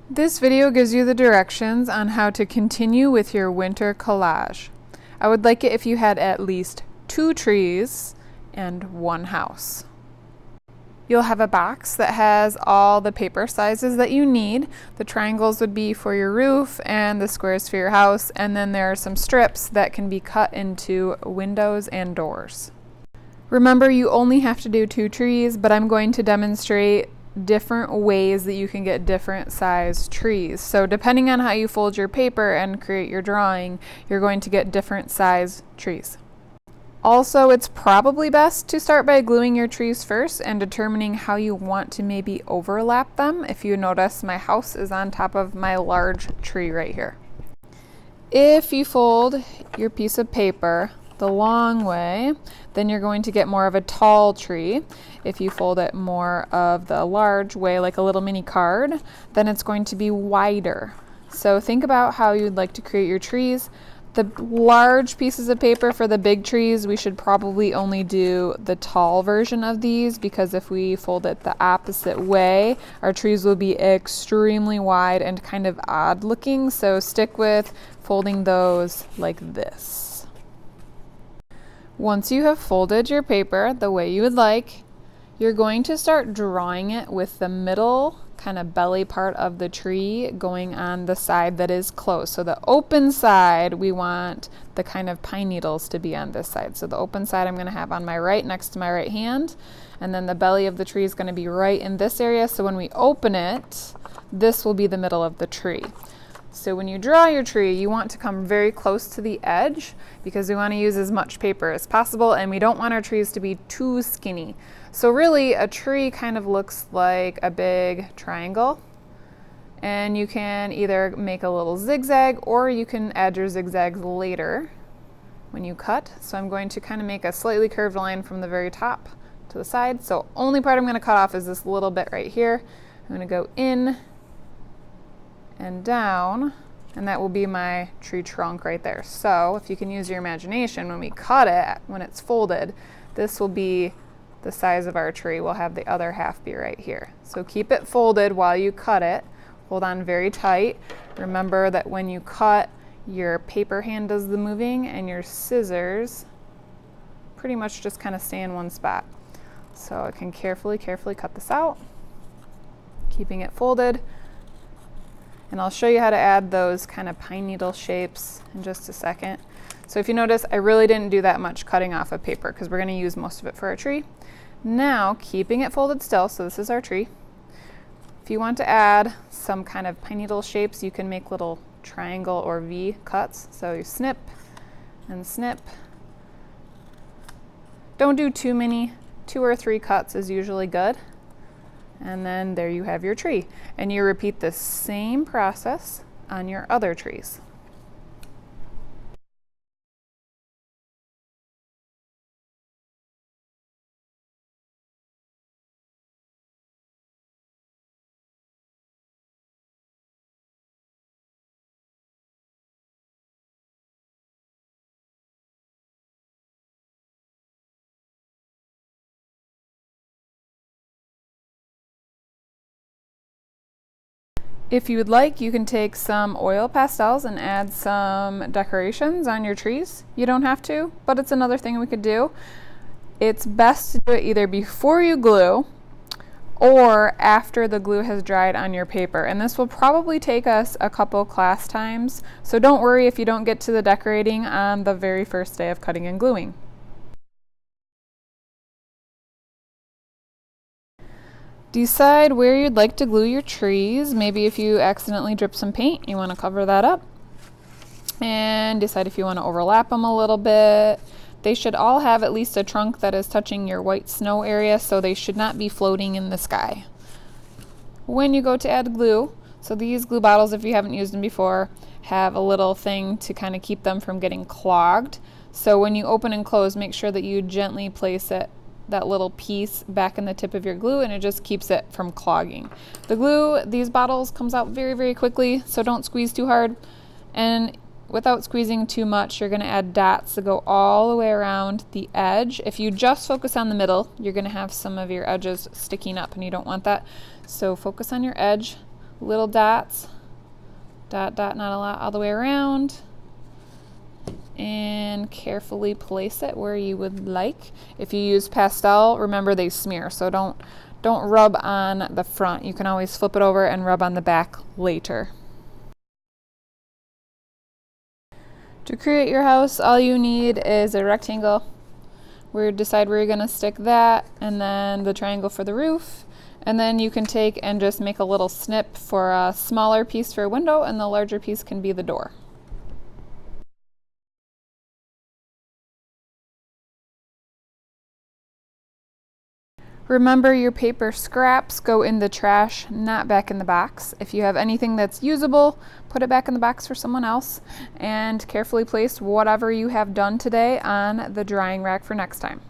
This video gives you the directions on how to continue with your winter collage. I would like it if you had at least 2 trees and 1 house. You'll have a box that has all the paper sizes that you need. The triangles would be for your roof and the squares for your house, and then there are some strips that can be cut into windows and doors. Remember, you only have to do 2 trees, but I'm going to demonstrate different ways that you can get different size trees. So depending on how you fold your paper and create your drawing, you're going to get different size trees. Also, it's probably best to start by gluing your trees first and determining how you want to maybe overlap them. If you notice, my house is on top of my large tree right here. If you fold your piece of paper the long way, then you're going to get more of a tall tree. If you fold it more of the large way, like a little mini card, then it's going to be wider. So think about how you'd like to create your trees. The large pieces of paper for the big trees, we should probably only do the tall version of these, because if we fold it the opposite way, our trees will be extremely wide and kind of odd looking. So stick with folding those like this. Once you have folded your paper the way you would like, you're going to start drawing it with the middle kind of belly part of the tree going on the side that is closed. So the open side, we want the kind of pine needles to be on this side. So the open side I'm going to have on my right next to my right hand, and then the belly of the tree is going to be right in this area. So when we open it, this will be the middle of the tree. So when you draw your tree, you want to come very close to the edge because we want to use as much paper as possible, and we don't want our trees to be too skinny. So really, a tree kind of looks like a big triangle, and you can either make a little zigzag or you can add your zigzags later when you cut. So I'm going to kind of make a slightly curved line from the very top to the side. So only part I'm going to cut off is this little bit right here. I'm going to go in and down, and that will be my tree trunk right there. So if you can use your imagination, when we cut it, when it's folded, this will be the size of our tree. We'll have the other half be right here. So keep it folded while you cut it. Hold on very tight. Remember that when you cut, your paper hand does the moving and your scissors pretty much just kind of stay in one spot. So I can carefully cut this out, keeping it folded. And I'll show you how to add those kind of pine needle shapes in just a second. So if you notice, I really didn't do that much cutting off of paper because we're going to use most of it for our tree. Now, keeping it folded still, so this is our tree. If you want to add some kind of pine needle shapes, you can make little triangle or V cuts. So you snip and snip. Don't do too many. 2 or 3 cuts is usually good. And then there you have your tree. And you repeat the same process on your other trees. If you would like, you can take some oil pastels and add some decorations on your trees. You don't have to, but it's another thing we could do. It's best to do it either before you glue or after the glue has dried on your paper. And this will probably take us a couple class times, so don't worry if you don't get to the decorating on the very first day of cutting and gluing. Decide where you'd like to glue your trees. Maybe if you accidentally drip some paint, you want to cover that up. And decide if you want to overlap them a little bit. They should all have at least a trunk that is touching your white snow area, so they should not be floating in the sky. When you go to add glue, so these glue bottles, if you haven't used them before, have a little thing to kind of keep them from getting clogged. So when you open and close, make sure that you gently place that little piece back in the tip of your glue, and it just keeps it from clogging. The glue, these bottles, comes out very quickly, so don't squeeze too hard. And without squeezing too much, you're going to add dots to go all the way around the edge. If you just focus on the middle, you're going to have some of your edges sticking up, and you don't want that. So focus on your edge, little dots, dot, dot, not a lot, all the way around, and carefully place it where you would like. If you use pastel, remember they smear, so don't rub on the front. You can always flip it over and rub on the back later. To create your house, all you need is a rectangle. Decide where you're going to stick that, and then the triangle for the roof. And then you can take and just make a little snip for a smaller piece for a window, and the larger piece can be the door. Remember, your paper scraps go in the trash, not back in the box. If you have anything that's usable, put it back in the box for someone else, and carefully place whatever you have done today on the drying rack for next time.